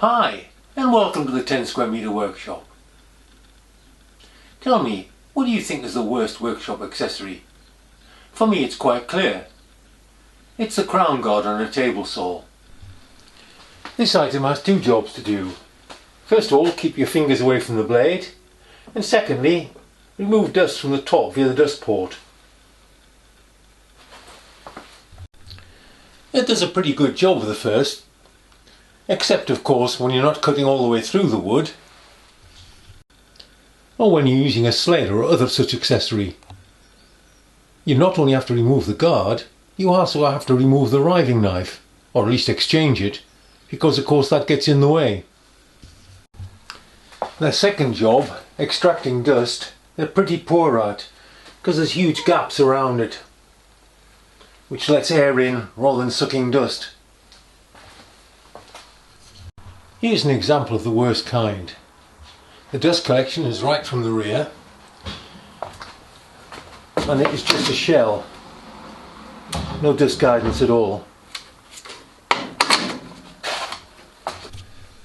Hi, and welcome to the 10 square metre workshop. Tell me, what do you think is the worst workshop accessory? For me it's quite clear. It's the crown guard on a table saw. This item has two jobs to do. First of all, keep your fingers away from the blade, and secondly, remove dust from the top via the dust port. It does a pretty good job of the first, except of course when you're not cutting all the way through the wood, or when you're using a sled or other such accessory. You not only have to remove the guard, you also have to remove the riving knife, or at least exchange it, because of course that gets in the way. The second job, extracting dust, they're pretty poor at, because there's huge gaps around it, which lets air in rather than sucking dust. Here's an example of the worst kind. The dust collection is right from the rear, and it is just a shell. No dust guidance at all.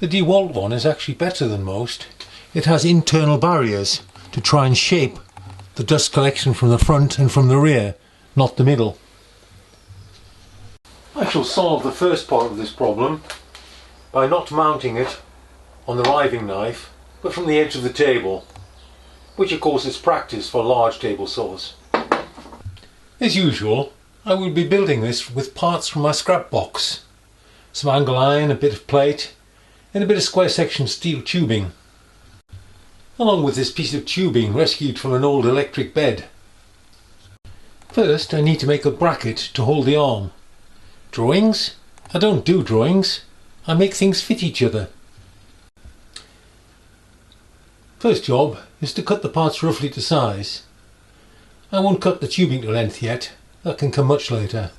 The DeWalt one is actually better than most. It has internal barriers to try and shape the dust collection from the front and from the rear, not the middle. I shall solve the first part of this problem by not mounting it on the riving knife, but from the edge of the table, which of course is practice for large table saws. As usual, I will be building this with parts from my scrap box. Some angle iron, a bit of plate, and a bit of square section steel tubing, along with this piece of tubing rescued from an old electric bed. First I need to make a bracket to hold the arm. Drawings? I don't do drawings. I make things fit each other. First job is to cut the parts roughly to size. I won't cut the tubing to length yet, that can come much later.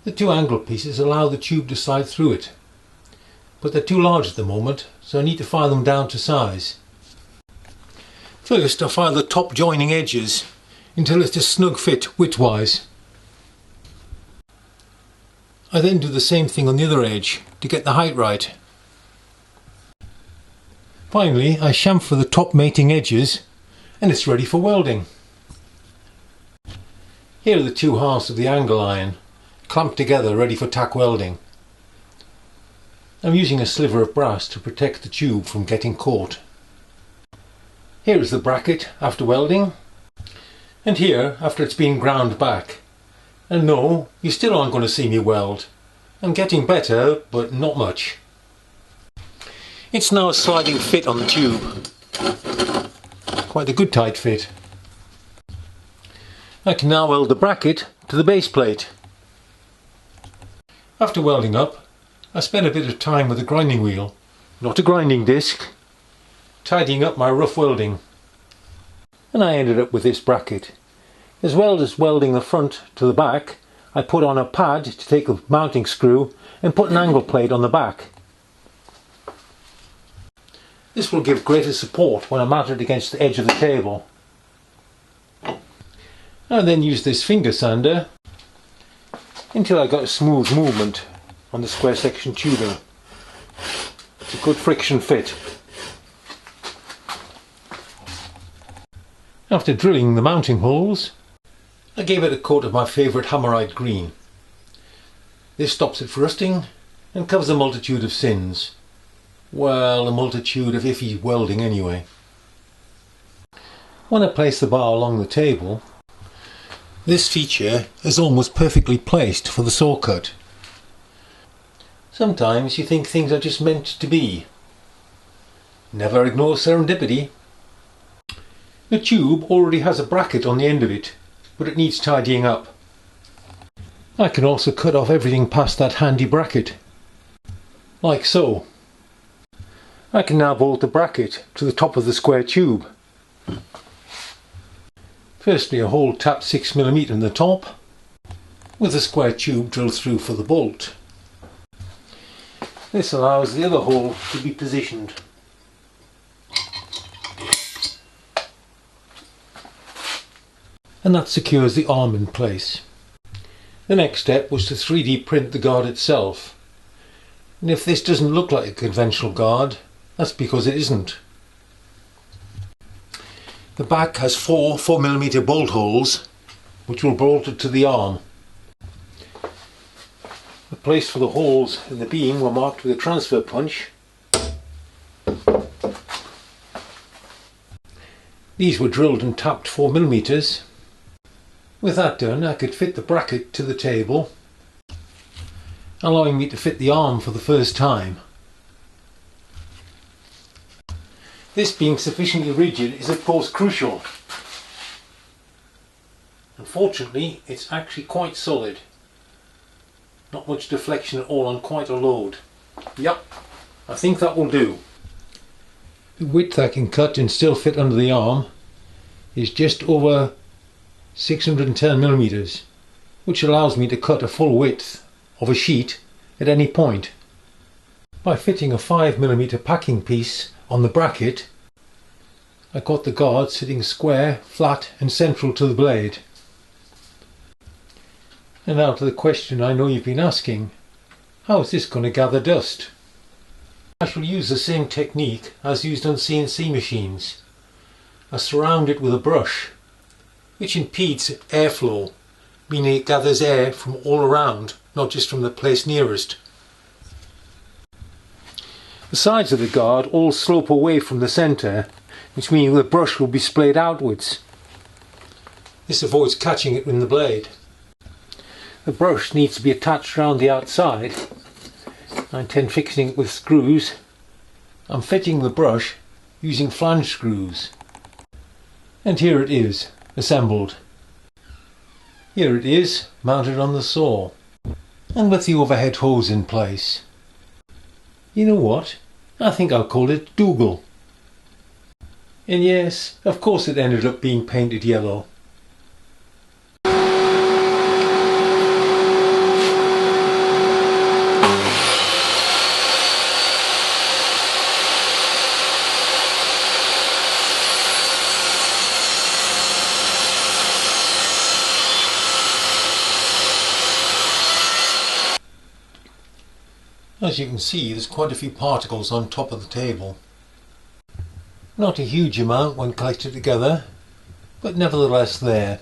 The two angle pieces allow the tube to slide through it, but they're too large at the moment, so I need to file them down to size. First I file the top joining edges until it's a snug fit widthwise. I then do the same thing on the other edge to get the height right. Finally I chamfer the top mating edges and it's ready for welding. Here are the two halves of the angle iron, clamped together ready for tack welding. I'm using a sliver of brass to protect the tube from getting caught. Here is the bracket after welding, and here after it's been ground back. And no, you still aren't going to see me weld. I'm getting better, but not much. It's now a sliding fit on the tube. Quite a good tight fit. I can now weld the bracket to the base plate. After welding up, I spent a bit of time with a grinding wheel, not a grinding disc, tidying up my rough welding. And I ended up with this bracket. As well as welding the front to the back, I put on a pad to take the mounting screw and put an angle plate on the back. This will give greater support when I mount it against the edge of the table. I then used this finger sander until I got a smooth movement on the square section tubing. It's a good friction fit. After drilling the mounting holes, I gave it a coat of my favourite hammerite green. This stops it from rusting and covers a multitude of sins. Well, a multitude of iffy welding anyway. When I place the bar along the table, this feature is almost perfectly placed for the saw cut. Sometimes you think things are just meant to be. Never ignore serendipity. The tube already has a bracket on the end of it, but it needs tidying up. I can also cut off everything past that handy bracket, like so. I can now bolt the bracket to the top of the square tube. Firstly, a hole tapped 6mm in the top, with a square tube drilled through for the bolt. This allows the other hole to be positioned. And that secures the arm in place. The next step was to 3D print the guard itself. And if this doesn't look like a conventional guard, that's because it isn't. The back has four 4mm bolt holes which will bolt it to the arm. The place for the holes in the beam were marked with a transfer punch. These were drilled and tapped 4mm. With that done, I could fit the bracket to the table, allowing me to fit the arm for the first time. This being sufficiently rigid is of course crucial. Unfortunately, it's actually quite solid. Not much deflection at all on quite a load. Yep, I think that will do. The width I can cut and still fit under the arm is just over 610mm, which allows me to cut a full width of a sheet at any point. By fitting a 5mm packing piece on the bracket, I got the guard sitting square, flat and central to the blade. And now to the question I know you've been asking: how is this going to gather dust? I shall use the same technique as used on CNC machines. I surround it with a brush, which impedes airflow, meaning it gathers air from all around, not just from the place nearest. The sides of the guard all slope away from the centre, which means the brush will be splayed outwards. This avoids catching it in the blade. The brush needs to be attached around the outside. I intend fixing it with screws. I'm fitting the brush using flange screws. And here it is, assembled. Here it is, mounted on the saw, and with the overhead hose in place. You know what? I think I'll call it Dougal. And yes, of course it ended up being painted yellow. As you can see, there's quite a few particles on top of the table. Not a huge amount when collected together, but nevertheless there.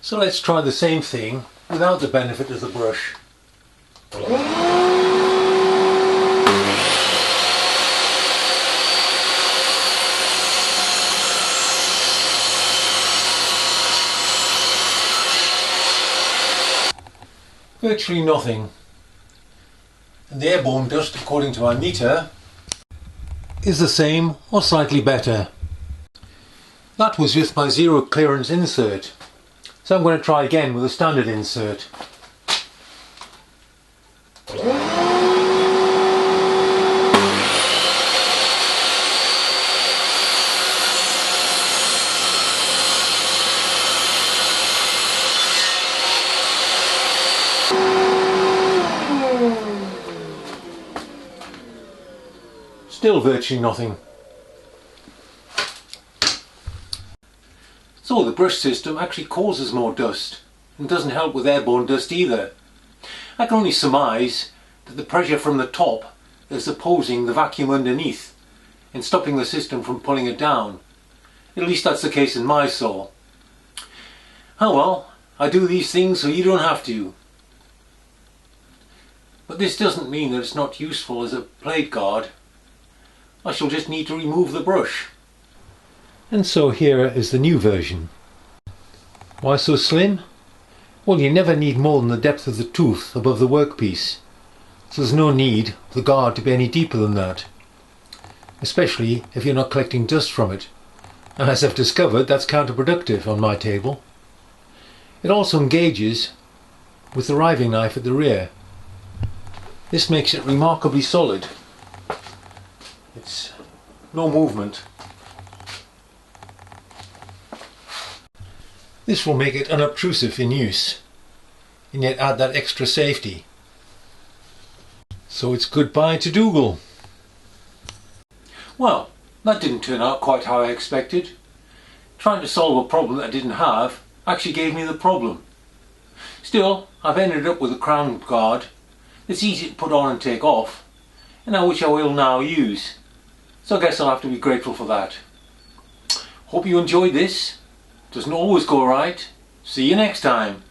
So let's try the same thing without the benefit of the brush. Virtually nothing. And the airborne dust, according to my meter, is the same or slightly better. That was with my zero clearance insert, so I'm going to try again with a standard insert. Still virtually nothing. So the brush system actually causes more dust and doesn't help with airborne dust either. I can only surmise that the pressure from the top is opposing the vacuum underneath and stopping the system from pulling it down. At least that's the case in my saw. Oh well, I do these things so you don't have to. But this doesn't mean that it's not useful as a blade guard. I shall just need to remove the brush. And so here is the new version. Why so slim? Well, you never need more than the depth of the tooth above the workpiece, so there's no need for the guard to be any deeper than that, especially if you're not collecting dust from it. And as I've discovered, that's counterproductive on my table. It also engages with the riving knife at the rear. This makes it remarkably solid. It's no movement. This will make it unobtrusive in use, and yet add that extra safety. So it's goodbye to Dougal. Well, that didn't turn out quite how I expected. Trying to solve a problem that I didn't have actually gave me the problem. Still, I've ended up with a crown guard It's easy to put on and take off, and which I will now use. So I guess I'll have to be grateful for that. Hope you enjoyed this. Doesn't always go right. See you next time.